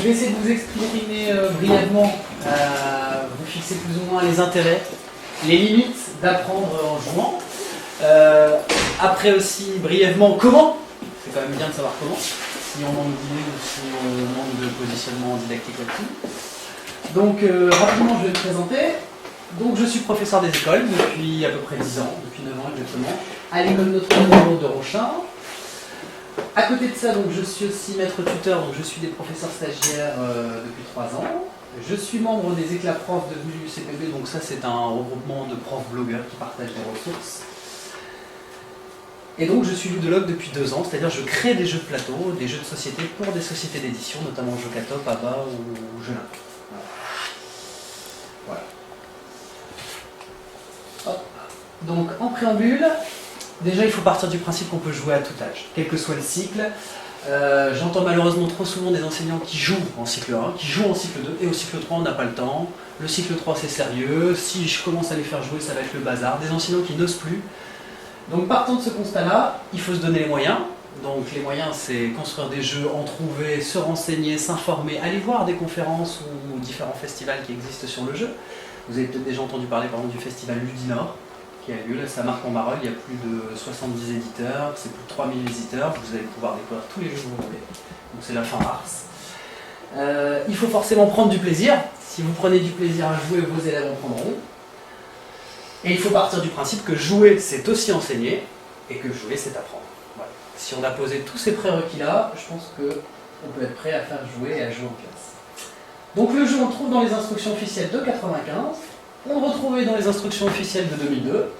vais essayer de vous exprimer brièvement, vous fixer plus ou moins les intérêts, les limites d'apprendre en jouant. Après aussi, brièvement, comment. C'est quand même bien de savoir comment, si on manque d'idées ou si on manque de positionnement didactique là-dessus. Donc, rapidement, je vais me présenter. Donc, je suis professeur des écoles depuis à peu près 10 ans, depuis 9 ans exactement, à l'école Notre-Dame de Rochin. À côté de ça, donc, je suis aussi maître tuteur, donc je suis des professeurs stagiaires depuis 3 ans. Je suis membre des éclats profs devenus UCPB, donc ça c'est un regroupement de profs blogueurs qui partagent des ressources. Et donc je suis ludologue depuis 2 ans, c'est-à-dire je crée des jeux de plateau, des jeux de société pour des sociétés d'édition, notamment Jocatop, ABA ou Jelin. Voilà. Hop. Donc en préambule, déjà il faut partir du principe qu'on peut jouer à tout âge, quel que soit le cycle. J'entends malheureusement trop souvent des enseignants qui jouent en cycle 1, qui jouent en cycle 2, et au cycle 3 on n'a pas le temps. Le cycle 3 c'est sérieux, si je commence à les faire jouer ça va être le bazar. Des enseignants qui n'osent plus. Donc partant de ce constat-là, il faut se donner les moyens. Donc les moyens c'est construire des jeux, en trouver, se renseigner, s'informer, aller voir des conférences ou différents festivals qui existent sur le jeu. Vous avez peut-être déjà entendu parler par exemple du festival Ludinor, qui a lieu, là ça marque en Marolles, il y a plus de 70 éditeurs, c'est plus de 3000 visiteurs, vous allez pouvoir découvrir tous les jeux que vous voulez. Donc c'est la fin mars. Il faut forcément prendre du plaisir, si vous prenez du plaisir à jouer, vos élèves en prendront. Et il faut partir du principe que jouer c'est aussi enseigner, et que jouer c'est apprendre. Voilà. Si on a posé tous ces prérequis là, je pense qu'on peut être prêt à faire jouer et à jouer en classe. Donc le jeu on le trouve dans les instructions officielles de 95, on le retrouvait dans les instructions officielles de 2002,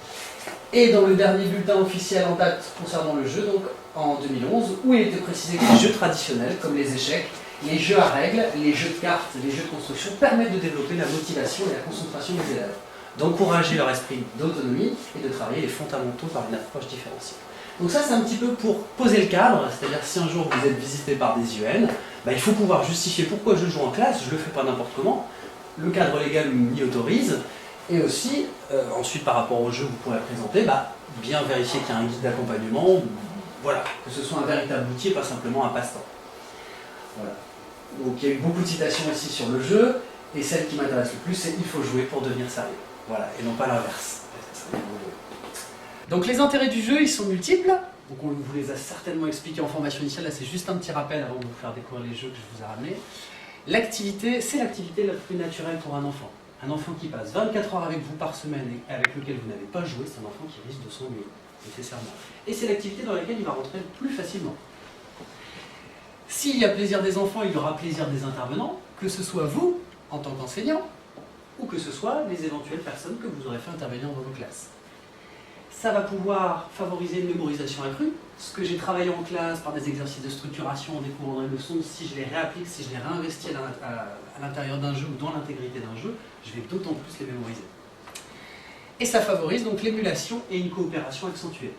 et dans le dernier bulletin officiel en date concernant le jeu, donc en 2011, où il était précisé que les jeux traditionnels, comme les échecs, les jeux à règles, les jeux de cartes, les jeux de construction, permettent de développer la motivation et la concentration des élèves, d'encourager leur esprit d'autonomie et de travailler les fondamentaux par une approche différenciée. Donc ça c'est un petit peu pour poser le cadre, c'est-à-dire si un jour vous êtes visité par des UN, il faut pouvoir justifier pourquoi je joue en classe, je ne le fais pas n'importe comment, le cadre légal m'y autorise, et aussi, ensuite par rapport au jeu que vous pourrez présenter, bien vérifier qu'il y a un guide d'accompagnement, voilà, que ce soit un véritable outil et pas simplement un passe-temps. Voilà. Donc il y a eu beaucoup de citations ici sur le jeu, et celle qui m'intéresse le plus c'est il faut jouer pour devenir sérieux. Voilà, et non pas l'inverse. Donc les intérêts du jeu, ils sont multiples, donc on vous les a certainement expliqués en formation initiale, là c'est juste un petit rappel avant de vous faire découvrir les jeux que je vous ai ramenés. L'activité, c'est l'activité la plus naturelle pour un enfant. Un enfant qui passe 24 heures avec vous par semaine et avec lequel vous n'avez pas joué, c'est un enfant qui risque de s'ennuyer, nécessairement. Et c'est l'activité dans laquelle il va rentrer plus facilement. S'il y a plaisir des enfants, il y aura plaisir des intervenants, que ce soit vous, en tant qu'enseignant, ou que ce soit les éventuelles personnes que vous aurez fait intervenir dans vos classes. Ça va pouvoir favoriser une mémorisation accrue. Ce que j'ai travaillé en classe par des exercices de structuration en découvrant des leçons, si je les réapplique, si je les réinvestis à l'intérieur d'un jeu ou dans l'intégrité d'un jeu, je vais d'autant plus les mémoriser. Et ça favorise donc l'émulation et une coopération accentuée.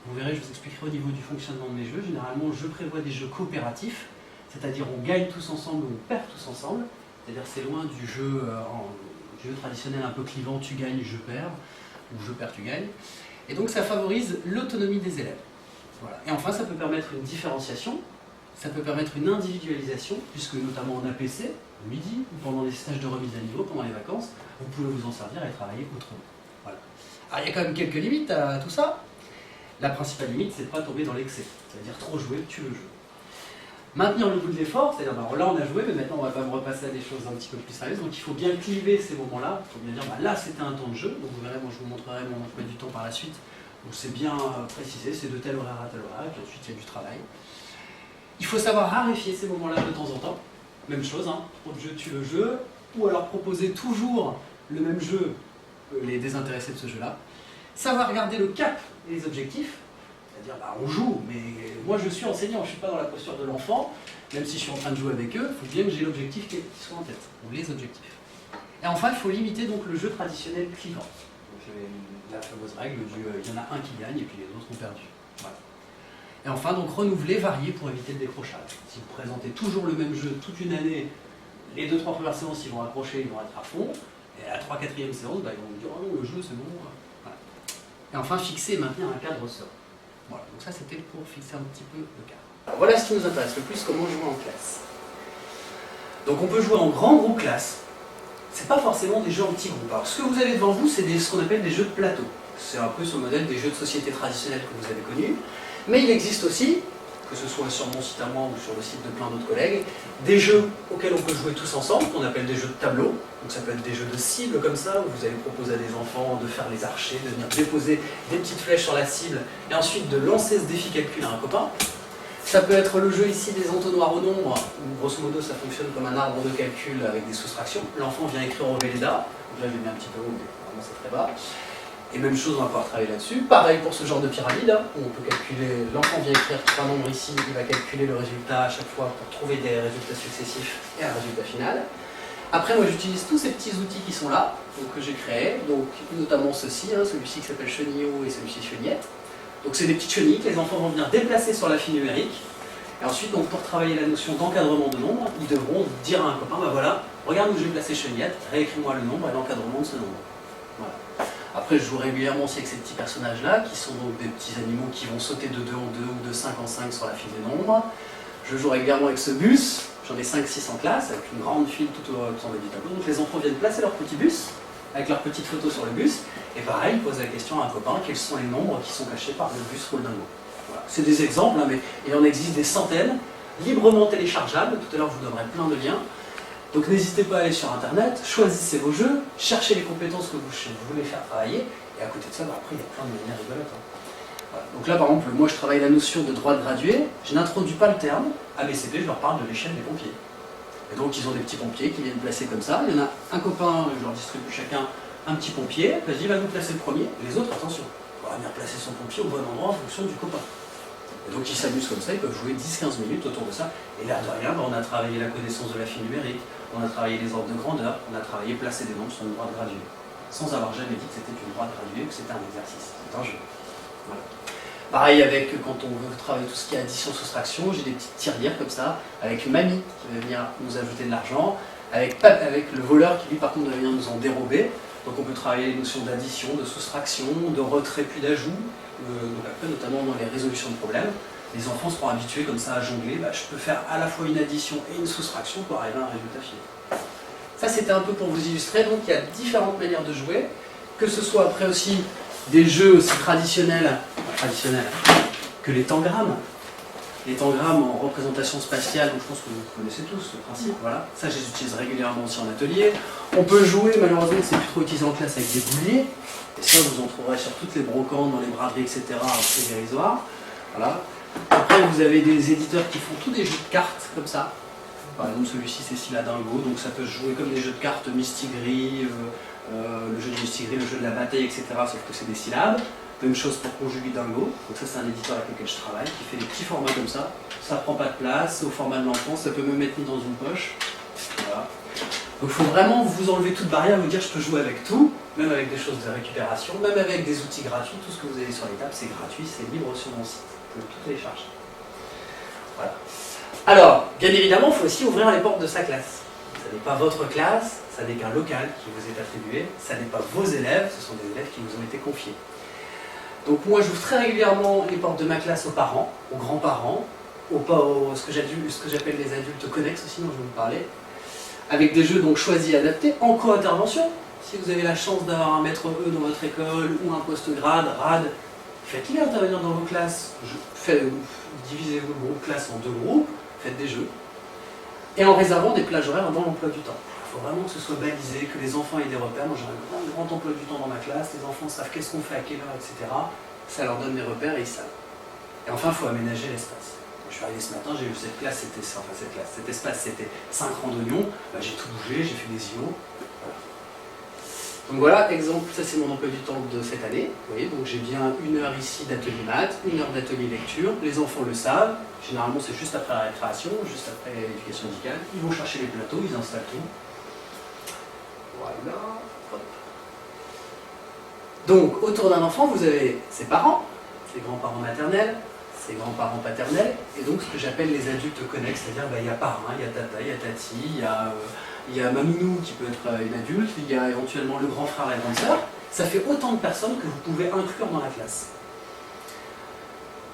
Vous verrez, je vous expliquerai au niveau du fonctionnement de mes jeux. Généralement, je prévois des jeux coopératifs, c'est-à-dire on gagne tous ensemble ou on perd tous ensemble. C'est-à-dire c'est loin du jeu, jeu traditionnel un peu clivant, tu gagnes, je perds, ou je perds, tu gagnes. Et donc ça favorise l'autonomie des élèves. Voilà. Et enfin, ça peut permettre une différenciation, ça peut permettre une individualisation, puisque notamment en APC, le midi, ou pendant les stages de remise à niveau, pendant les vacances, vous pouvez vous en servir et travailler autrement. Voilà. Alors il y a quand même quelques limites à tout ça. La principale limite, c'est de ne pas tomber dans l'excès, c'est-à-dire trop jouer, tue le jeu. Maintenir le goût de l'effort, c'est-à-dire là on a joué, mais maintenant on va pas me repasser à des choses un petit peu plus sérieuses, donc il faut bien cliver ces moments-là, il faut bien dire là c'était un temps de jeu, donc vous verrez, moi je vous montrerai mon emploi du temps par la suite, donc c'est bien précisé, c'est de tel horaire à tel horaire, et puis ensuite il y a du travail. Il faut savoir raréfier ces moments-là de temps en temps, même chose, trop de jeu tue le jeu, ou alors proposer toujours le même jeu, les désintéressés de ce jeu-là. Savoir garder le cap et les objectifs, c'est-à-dire on joue, mais moi je suis enseignant, je ne suis pas dans la posture de l'enfant, même si je suis en train de jouer avec eux, il faut bien que j'ai l'objectif qui soit en tête, ou les objectifs. Et enfin, il faut limiter donc le jeu traditionnel clivant. Donc, la fameuse règle du il y en a un qui gagne et puis les autres ont perdu. Voilà. Et enfin, donc renouveler, varier pour éviter le décrochage. Si vous présentez toujours le même jeu toute une année, les 2-3 premières séances ils vont accrocher, ils vont être à fond, et à la 3-4e séance, ils vont vous dire oh non, le jeu c'est bon. Voilà. Et enfin, fixer et maintenir un cadre serein. Voilà, donc ça c'était pour fixer un petit peu le cadre. Voilà ce qui nous intéresse le plus, comment jouer en classe. Donc on peut jouer en grand groupe classe. C'est pas forcément des jeux en petits groupes. Alors ce que vous avez devant vous, c'est ce qu'on appelle des jeux de plateau. C'est un peu sur le modèle des jeux de société traditionnels que vous avez connus. Mais il existe aussi, que ce soit sur mon site à moi ou sur le site de plein d'autres collègues, des jeux auxquels on peut jouer tous ensemble, qu'on appelle des jeux de tableau. Donc ça peut être des jeux de cible comme ça, où vous allez proposer à des enfants de faire les archers, de venir déposer des petites flèches sur la cible, et ensuite de lancer ce défi calcul à un copain. Ça peut être le jeu ici des entonnoirs au nombre, où grosso modo ça fonctionne comme un arbre de calcul avec des soustractions. L'enfant vient écrire au Véleda, donc là je l'ai mis un petit peu haut, mais vraiment c'est très bas. Et même chose, on va pouvoir travailler là-dessus. Pareil pour ce genre de pyramide, où on peut calculer, l'enfant vient écrire 3 nombres ici, il va calculer le résultat à chaque fois pour trouver des résultats successifs et un résultat final. Après, moi j'utilise tous ces petits outils qui sont là, donc, que j'ai créés, donc notamment ceci, celui-ci qui s'appelle Chenillot et celui-ci Chenillette. Donc c'est des petites chenilles que les enfants vont venir déplacer sur la file numérique. Et ensuite, donc, pour travailler la notion d'encadrement de nombre, ils devront dire à un copain, bah voilà, regarde où j'ai placé Chenillette, réécris-moi le nombre et l'encadrement de ce nombre. Voilà. Après, je joue régulièrement aussi avec ces petits personnages-là, qui sont donc des petits animaux qui vont sauter de 2 en 2 ou de 5 en 5 sur la file des nombres. Je joue régulièrement avec ce bus, j'en ai 5-6 en classe, avec une grande file tout au long du tableau. Donc les enfants viennent placer leur petit bus, avec leurs petites photos sur le bus, et pareil, ils posent la question à un copain, quels sont les nombres qui sont cachés par le bus roule dingo. Voilà. C'est des exemples, mais il en existe des centaines, librement téléchargeables. Tout à l'heure, je vous donnerai plein de liens. Donc n'hésitez pas à aller sur internet, choisissez vos jeux, cherchez les compétences que vous voulez faire travailler, et à côté de ça, bah, après il y a plein de manières rigolotes. Voilà. Donc là par exemple, moi je travaille la notion de droit de gradué, je n'introduis pas le terme, à BCP je leur parle de l'échelle des pompiers. Et donc ils ont des petits pompiers qui viennent placer comme ça, il y en a un copain, je leur distribue chacun un petit pompier, vas-y va nous placer le premier, et les autres attention, on va venir placer son pompier au bon endroit en fonction du copain. Et donc ils s'amusent comme ça, ils peuvent jouer 10-15 minutes autour de ça. Et là, de rien, on a travaillé la connaissance de la file numérique, on a travaillé les ordres de grandeur, on a travaillé placer des nombres sur une droite graduée. Sans avoir jamais dit que c'était une droite graduée ou que c'était un exercice. C'est un jeu. Voilà. Pareil avec quand on veut travailler tout ce qui est addition-soustraction, j'ai des petites tirelires comme ça, avec mamie qui va venir nous ajouter de l'argent, avec le voleur qui lui par contre va venir nous en dérober. Donc on peut travailler les notions d'addition, de soustraction, de retrait puis d'ajout. Donc après, notamment dans les résolutions de problèmes, les enfants seront habitués comme ça à jongler. Bah, je peux faire à la fois une addition et une soustraction pour arriver à un résultat final. Ça, c'était un peu pour vous illustrer. Donc, il y a différentes manières de jouer, que ce soit après aussi des jeux aussi traditionnels que les tangrammes. Les tangrammes en représentation spatiale, donc je pense que vous connaissez tous ce principe. Voilà. Ça, je les utilise régulièrement aussi en atelier. On peut jouer, malheureusement, c'est plus trop utilisé en classe avec des bouliers. Et ça, vous en trouverez sur toutes les brocantes, dans les braderies, etc. C'est dérisoire. Voilà. Après, vous avez des éditeurs qui font tous des jeux de cartes comme ça. Par exemple, celui-ci, c'est Siladingo, donc ça peut se jouer comme des jeux de cartes Mistigris, le jeu de Mistigris, le jeu de la bataille, etc. Sauf que c'est des syllabes. Même chose pour Conjugi Dingo. Donc ça, c'est un éditeur avec lequel je travaille, qui fait des petits formats comme ça. Ça prend pas de place, c'est au format de l'enfant, ça peut même être mis dans une poche. Voilà. Donc il faut vraiment vous enlever toute barrière, vous dire je peux jouer avec tout, même avec des choses de récupération, même avec des outils gratuits, tout ce que vous avez sur les tables c'est gratuit, c'est libre sur mon site, vous pouvez tout télécharger. Voilà. Alors, bien évidemment, il faut aussi ouvrir les portes de sa classe. Ce n'est pas votre classe, ça n'est qu'un local qui vous est attribué, ça n'est pas vos élèves, ce sont des élèves qui vous ont été confiés. Donc moi j'ouvre très régulièrement les portes de ma classe aux parents, aux grands-parents, ce que j'appelle les adultes connexes aussi, dont je vais vous parler, avec des jeux donc choisis et adaptés, en co-intervention. Si vous avez la chance d'avoir un maître E dans votre école ou un post-grade, RAD, faites-les intervenir dans vos classes. Divisez vos groupes classes en 2 groupes, faites des jeux. Et en réservant des plages horaires dans l'emploi du temps. Il faut vraiment que ce soit balisé, que les enfants aient des repères. Moi j'ai un grand emploi du temps dans ma classe, les enfants savent qu'est-ce qu'on fait, à quelle heure, etc. Ça leur donne des repères et ils savent. Et enfin, il faut aménager l'espace. Je suis arrivé ce matin, j'ai vu cet espace c'était 5 rangs d'oignons, j'ai tout bougé, j'ai fait des îlots. Voilà. Donc voilà, exemple, ça c'est mon emploi du temps de cette année. Vous voyez, donc j'ai bien 1 heure ici d'atelier maths, 1 heure d'atelier lecture, les enfants le savent, généralement c'est juste après la récréation, juste après l'éducation musicale, ils vont chercher les plateaux, ils installent tout. Voilà. Hop. Donc autour d'un enfant, vous avez ses parents, ses grands-parents maternels, ses grands-parents paternels, et donc ce que j'appelle les adultes connexes, c'est-à-dire il y a parrain, il y a tata, il y a tati, il y a maminou qui peut être une adulte, il y a éventuellement le grand frère et la grande sœur. Ça fait autant de personnes que vous pouvez inclure dans la classe.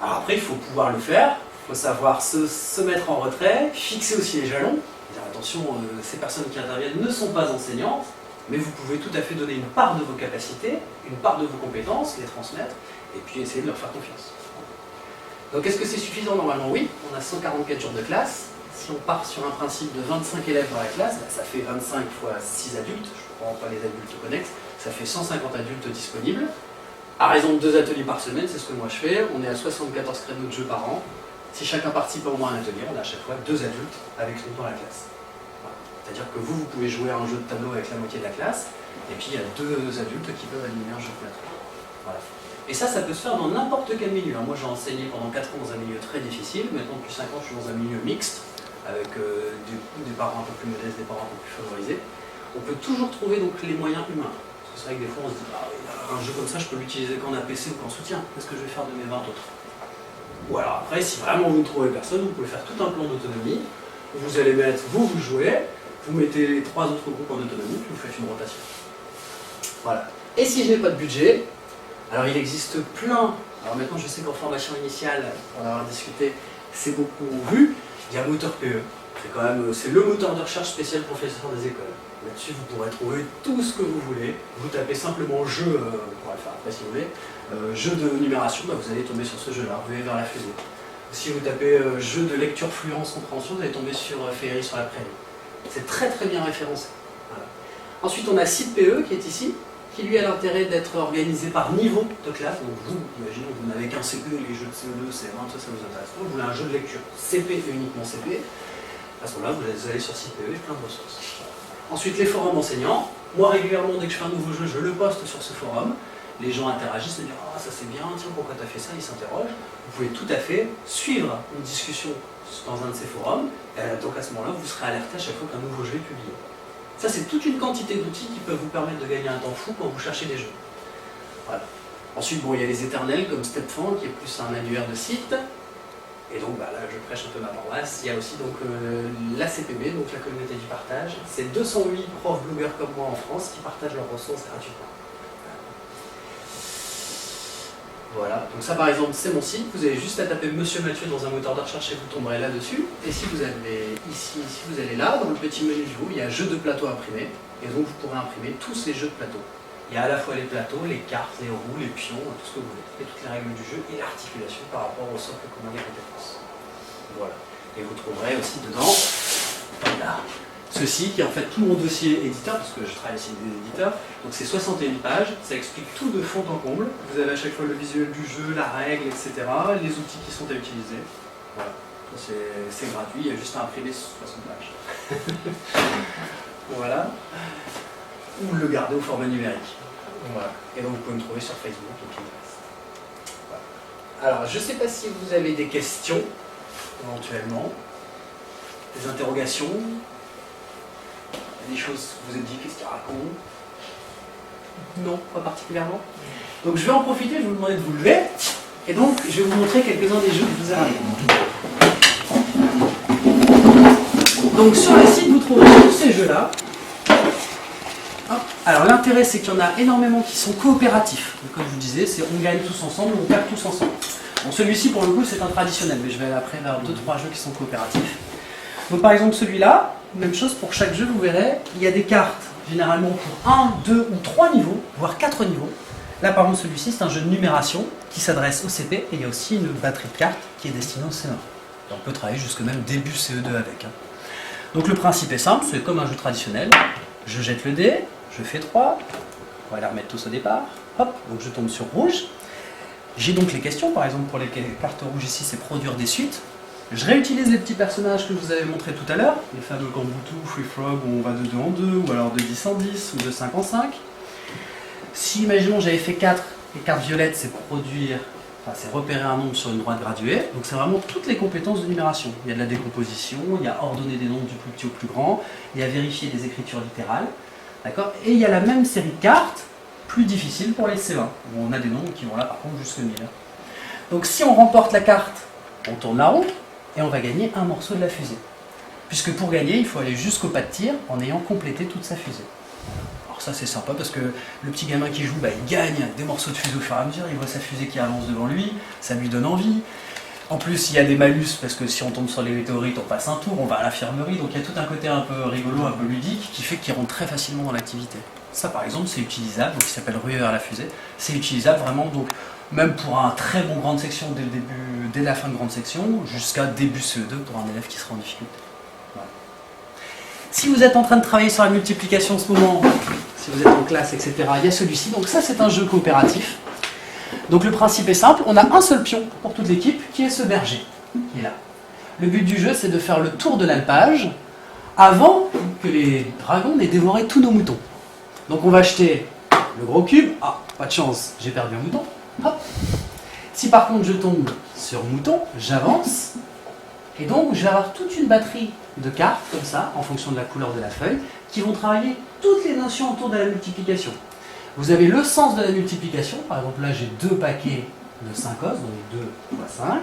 Alors après, il faut pouvoir le faire, il faut savoir se mettre en retrait, fixer aussi les jalons. Dire, attention, ces personnes qui interviennent ne sont pas enseignantes, mais vous pouvez tout à fait donner une part de vos capacités, une part de vos compétences, les transmettre, et puis essayer de leur faire confiance. Donc est-ce que c'est suffisant? Normalement oui, on a 144 jours de classe. Si on part sur un principe de 25 élèves dans la classe, ça fait 25 fois 6 adultes, je ne prends pas les adultes connexes, ça fait 150 adultes disponibles. À raison de 2 ateliers par semaine, c'est ce que moi je fais, on est à 74 créneaux de jeu par an. Si chacun participe au moins à un atelier, on a à chaque fois 2 adultes avec nous dans la classe. Voilà. C'est-à-dire que vous pouvez jouer à un jeu de tableau avec la moitié de la classe, et puis il y a 2 adultes qui peuvent animer un jeu de plateau. Voilà. Et ça peut se faire dans n'importe quel milieu. Moi j'ai enseigné pendant 4 ans dans un milieu très difficile, maintenant depuis 5 ans je suis dans un milieu mixte, avec des parents un peu plus modestes, des parents un peu plus favorisés. On peut toujours trouver donc les moyens humains. Parce que c'est vrai que des fois on se dit, un jeu comme ça je peux l'utiliser qu'en APC ou qu'en soutien, qu'est-ce que je vais faire de mes 20 autres? Ou alors après, si vraiment vous ne trouvez personne, vous pouvez faire tout un plan d'autonomie, vous allez mettre, vous jouez, vous mettez les 3 autres groupes en autonomie, puis vous faites une rotation. Voilà. Et si je n'ai pas de budget, alors il existe plein, alors maintenant je sais qu'en formation initiale, on en a discuté, c'est beaucoup vu, il y a Moteur PE. C'est le moteur de recherche spécial professeur des écoles. Là-dessus vous pourrez trouver tout ce que vous voulez. Vous tapez simplement jeu, vous pourrez le faire après si vous voulez, jeu de numération, vous allez tomber sur ce jeu-là, vous allez vers la fusée. Si vous tapez jeu de lecture fluence compréhension, vous allez tomber sur Féerie sur la prairie. C'est très très bien référencé. Voilà. Ensuite on a Site PE qui est ici, qui lui a l'intérêt d'être organisé par niveau de classe. Donc vous, imaginez, vous n'avez qu'un CP, les jeux de CE2, CE1, ça vous intéresse pas, vous voulez un jeu de lecture CP et uniquement CP, à ce moment-là vous allez sur Site PE et plein de ressources. Ensuite les forums enseignants, moi régulièrement dès que je fais un nouveau jeu, je le poste sur ce forum, les gens interagissent et disent « Ah ça c'est bien, tiens pourquoi tu as fait ça ?» Ils s'interrogent. Vous pouvez tout à fait suivre une discussion dans un de ces forums, donc à ce moment-là vous serez alerté à chaque fois qu'un nouveau jeu est publié. Ça, c'est toute une quantité d'outils qui peuvent vous permettre de gagner un temps fou quand vous cherchez des jeux. Voilà. Ensuite, il y a les éternels comme Stepfan, qui est plus un annuaire de site. Et donc, là, je prêche un peu ma paroisse. Il y a aussi donc, l'ACPB, donc la communauté du partage. C'est 208 profs blogueurs comme moi en France qui partagent leurs ressources gratuitement. Voilà, donc ça par exemple c'est mon site, vous avez juste à taper Monsieur Mathieu dans un moteur de recherche et vous tomberez là-dessus. Et si vous allez ici, si vous allez là, dans le petit menu du haut, il y a jeux de plateau imprimés. Et donc vous pourrez imprimer tous ces jeux de plateau. Il y a à la fois les plateaux, les cartes, les roues, les pions, tout ce que vous voulez. Et toutes les règles du jeu et l'articulation par rapport au socle commun des compétences. Voilà. Et vous trouverez aussi dedans, voilà, ceci qui est en fait tout mon dossier éditeur, parce que je travaille aussi avec des éditeurs. Donc c'est 61 pages, ça explique tout de fond en comble. Vous avez à chaque fois le visuel du jeu, la règle, etc. Les outils qui sont à utiliser. Voilà. C'est gratuit, il y a juste à imprimer 60 pages. Voilà. Ou le garder au format numérique. Voilà. Et donc vous pouvez me trouver sur Facebook et Pinterest. Voilà. Alors je ne sais pas si vous avez des questions, éventuellement, des interrogations. Des choses que vous avez dit, qu'est-ce qu'il raconte? Non, pas particulièrement. Donc je vais en profiter, je vais vous demander de vous lever. Et donc je vais vous montrer quelques-uns des jeux que vous avez. Donc sur le site, vous trouverez tous ces jeux-là. Alors l'intérêt, c'est qu'il y en a énormément qui sont coopératifs. Donc, comme je vous disais, c'est on gagne tous ensemble, on perd tous ensemble. Bon, celui-ci, pour le coup, c'est un traditionnel, mais je vais aller après vers 2-3 jeux qui sont coopératifs. Donc par exemple celui-là, même chose pour chaque jeu, vous verrez, il y a des cartes généralement pour 1, 2 ou 3 niveaux, voire 4 niveaux. Là par exemple celui-ci c'est un jeu de numération qui s'adresse au CP et il y a aussi une batterie de cartes qui est destinée au CE1. Et on peut travailler jusque même début CE2 avec. Donc le principe est simple, c'est comme un jeu traditionnel. Je jette le dé, je fais 3, on va les remettre tous au départ, hop, donc je tombe sur rouge. J'ai donc les questions, par exemple pour les cartes rouges ici c'est produire des suites. Je réutilise les petits personnages que je vous avais montrés tout à l'heure, les fameux Gambutu, Free Frog, où on va de 2 en 2, ou alors de 10 en 10, ou de 5 en 5. Si, imaginons, j'avais fait 4, les cartes violettes, c'est produire, enfin, c'est repérer un nombre sur une droite graduée, donc c'est vraiment toutes les compétences de numération. Il y a de la décomposition, il y a ordonner des nombres du plus petit au plus grand, il y a vérifier des écritures littérales, d'accord? Et il y a la même série de cartes, plus difficile pour les CE1, où on a des nombres qui vont là, par contre, jusqu'à 1000. Donc si on remporte la carte, on tourne la roue, et on va gagner un morceau de la fusée. Puisque pour gagner, il faut aller jusqu'au pas de tir en ayant complété toute sa fusée. Alors ça c'est sympa parce que le petit gamin qui joue, il gagne des morceaux de fusée au fur et à mesure, il voit sa fusée qui avance devant lui, ça lui donne envie. En plus, il y a des malus, parce que si on tombe sur les météorites, on passe un tour, on va à l'infirmerie, donc il y a tout un côté un peu rigolo, un peu ludique, qui fait qu'ils rentrent très facilement dans l'activité. Ça, par exemple, c'est utilisable, donc il s'appelle ruée vers la fusée. C'est utilisable vraiment, donc, même pour un très bon grande section dès le début, dès la fin de grande section, jusqu'à début CE2 pour un élève qui sera en difficulté. Voilà. Si vous êtes en train de travailler sur la multiplication en ce moment, si vous êtes en classe, etc., il y a celui-ci. Donc ça, c'est un jeu coopératif. Donc le principe est simple, on a un seul pion pour toute l'équipe, qui est ce berger, qui est là. Le but du jeu, c'est de faire le tour de l'alpage avant que les dragons n'aient dévoré tous nos moutons. Donc on va acheter le gros cube. Ah, pas de chance, j'ai perdu un mouton. Hop. Si par contre je tombe sur mouton, j'avance. Et donc je vais avoir toute une batterie de cartes, comme ça, en fonction de la couleur de la feuille, qui vont travailler toutes les notions autour de la multiplication. Vous avez le sens de la multiplication, par exemple là j'ai 2 paquets de 5 os, donc 2 fois 5.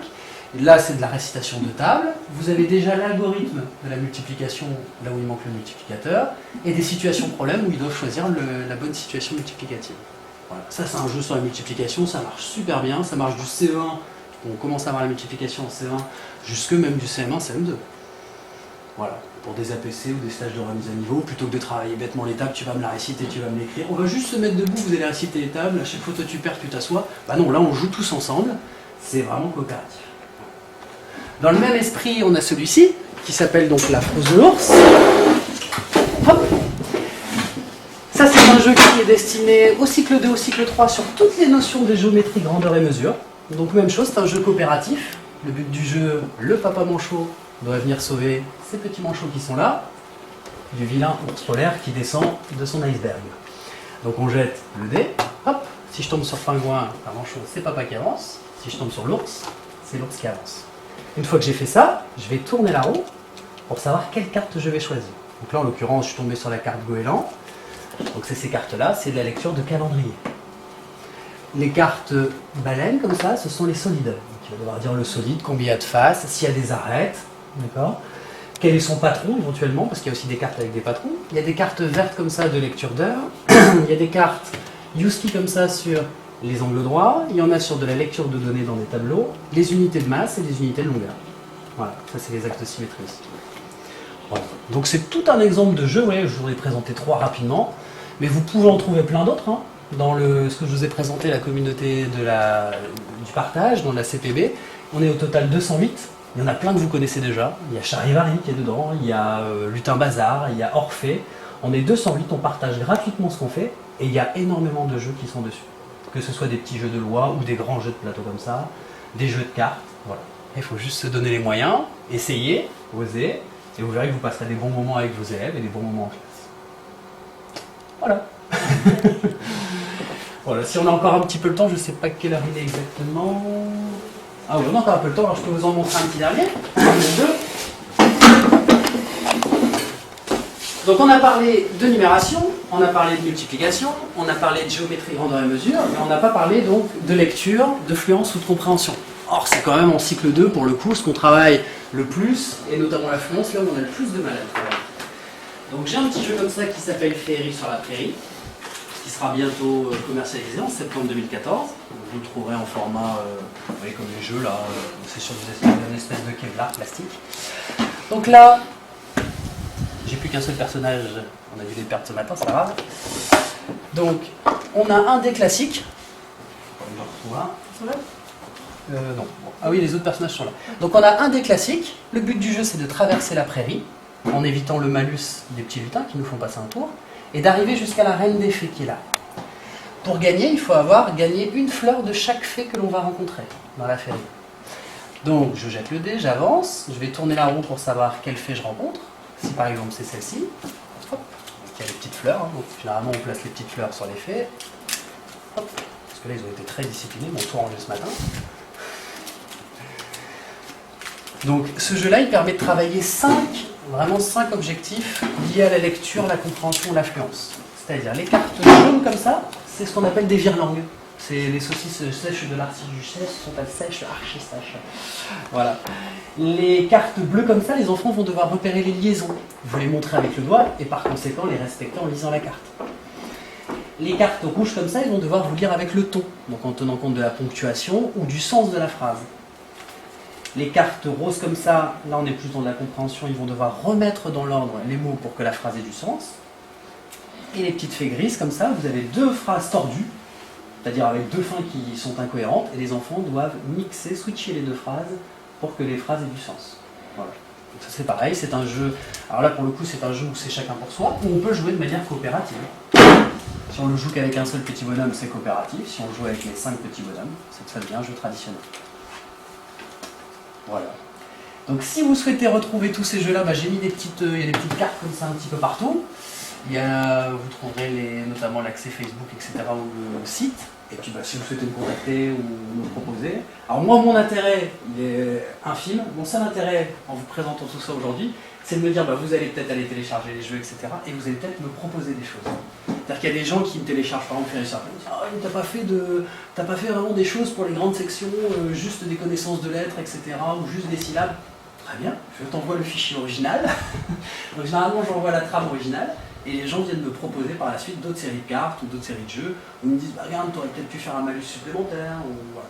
Et là c'est de la récitation de table. Vous avez déjà l'algorithme de la multiplication, là où il manque le multiplicateur, et des situations problèmes où ils doivent choisir la bonne situation multiplicative. Voilà. Ça c'est un jeu sur la multiplication, ça marche super bien, ça marche du CE1, on commence à avoir la multiplication en CE1, jusque même du CM1, CM2. Voilà, pour des APC ou des stages de remise à niveau, plutôt que de travailler bêtement les tables, tu vas me la réciter, tu vas me l'écrire. On va juste se mettre debout, vous allez réciter les tables, à chaque fois toi tu perds, tu t'assois. Bah non, là on joue tous ensemble, c'est vraiment coopératif. Dans le même esprit, on a celui-ci, qui s'appelle donc la frousse de l'ours. Hop. Ça c'est un jeu qui est destiné au cycle 2, au cycle 3, sur toutes les notions de géométrie, grandeur et mesure. Donc même chose, c'est un jeu coopératif. Le but du jeu, le papa manchot doit venir sauver ces petits manchots qui sont là, du vilain ours polaire qui descend de son iceberg. Donc on jette le dé, hop, si je tombe sur pingouin, un manchot, c'est papa qui avance, si je tombe sur l'ours, c'est l'ours qui avance. Une fois que j'ai fait ça, je vais tourner la roue pour savoir quelle carte je vais choisir. Donc là en l'occurrence, je suis tombé sur la carte goéland, donc c'est ces cartes-là, c'est de la lecture de calendrier. Les cartes baleines comme ça, ce sont les solides. Donc il va devoir dire le solide, combien il y a de faces, s'il y a des arêtes. D'accord. Quel est son patron éventuellement, parce qu'il y a aussi des cartes avec des patrons. Il y a des cartes vertes comme ça de lecture d'heure. Il y a des cartes Youski comme ça sur les angles droits. Il y en a sur de la lecture de données dans des tableaux, les unités de masse et les unités de longueur. Voilà, ça c'est les axes de symétrie aussi. Voilà. Donc c'est tout un exemple de jeu, ouais, je vous ai présenté 3 rapidement, mais vous pouvez en trouver plein d'autres. Hein. Dans ce que je vous ai présenté, la communauté du partage, dans la CPB, on est au total 208. Il y en a plein que vous connaissez déjà. Il y a Charivari qui est dedans, il y a Lutin Bazar, il y a Orphée. On est 208, on partage gratuitement ce qu'on fait et il y a énormément de jeux qui sont dessus. Que ce soit des petits jeux de loi ou des grands jeux de plateau comme ça, des jeux de cartes. Voilà. Il faut juste se donner les moyens, essayer, oser, et vous verrez que vous passerez des bons moments avec vos élèves et des bons moments en classe. Voilà. Voilà. Si on a encore un petit peu le temps, je ne sais pas quelle heure il est exactement. Ah oui, on a encore un peu le temps, alors je peux vous en montrer un petit dernier. Donc on a parlé de numération, on a parlé de multiplication, on a parlé de géométrie, grandeur et mesure, mais on n'a pas parlé donc de lecture, de fluence ou de compréhension. Or c'est quand même en cycle 2 pour le coup ce qu'on travaille le plus, et notamment la fluence, là où on a le plus de mal à le travailler. Donc j'ai un petit jeu comme ça qui s'appelle Féerie sur la prairie, qui sera bientôt commercialisé en septembre 2014. Vous le trouverez en format, vous voyez comme les jeux là, c'est sur une espèce de Kevlar plastique. Donc là, j'ai plus qu'un seul personnage, on a dû les perdre ce matin, c'est pas grave. Donc, on a un dé classique. Non. Ah oui, les autres personnages sont là. Donc on a un dé classique. Le but du jeu, c'est de traverser la prairie, en évitant le malus des petits lutins qui nous font passer un tour, et d'arriver jusqu'à la reine des fées qui est là. Pour gagner, il faut avoir gagné une fleur de chaque fée que l'on va rencontrer dans la féerie. Donc je jette le dé, j'avance, je vais tourner la roue pour savoir quelle fée je rencontre. Si par exemple c'est celle-ci, hop, il y a les petites fleurs, hein, donc généralement on place les petites fleurs sur les fées. Hop, parce que là ils ont été très disciplinés, m'ont tout rangé ce matin. Donc ce jeu-là, il permet de travailler 5 objectifs liés à la lecture, la compréhension, l'affluence. C'est-à-dire les cartes jaunes comme ça, c'est ce qu'on appelle des virelangues. C'est les saucisses sèches de l'archiduchesse, sont-elles sèches, archi-sèches. Voilà. Les cartes bleues comme ça, les enfants vont devoir repérer les liaisons. Vous les montrer avec le doigt et par conséquent les respecter en lisant la carte. Les cartes rouges comme ça, ils vont devoir vous lire avec le ton, donc en tenant compte de la ponctuation ou du sens de la phrase. Les cartes roses comme ça, là on est plus dans la compréhension, ils vont devoir remettre dans l'ordre les mots pour que la phrase ait du sens. Et les petites fées grises comme ça, vous avez deux phrases tordues, c'est-à-dire avec deux fins qui sont incohérentes, et les enfants doivent mixer, switcher les deux phrases pour que les phrases aient du sens. Voilà. Donc ça c'est pareil, c'est un jeu, alors là pour le coup c'est un jeu où c'est chacun pour soi, où on peut jouer de manière coopérative. Si on le joue qu'avec un seul petit bonhomme, c'est coopératif. Si on le joue avec les 5 petits bonhommes, ça devient un jeu traditionnel. Voilà. Donc si vous souhaitez retrouver tous ces jeux-là, j'ai mis il y a des petites cartes comme ça un petit peu partout. Vous trouverez notamment l'accès Facebook, etc. ou le site. Et puis si vous souhaitez me contacter ou me proposer. Alors moi, mon intérêt, il est infime. Mon seul intérêt en vous présentant tout ça aujourd'hui, c'est de me dire, vous allez peut-être aller télécharger les jeux, etc. Et vous allez peut-être me proposer des choses. C'est-à-dire qu'il y a des gens qui me téléchargent par exemple Ferry Serpent, ils disent t'as pas fait vraiment des choses pour les grandes sections, juste des connaissances de lettres, etc. ou juste des syllabes. Très bien, je t'envoie le fichier original. Donc généralement j'envoie la trame originale et les gens viennent me proposer par la suite d'autres séries de cartes ou d'autres séries de jeux où ils me disent regarde, t'aurais peut-être pu faire un malus supplémentaire ou voilà.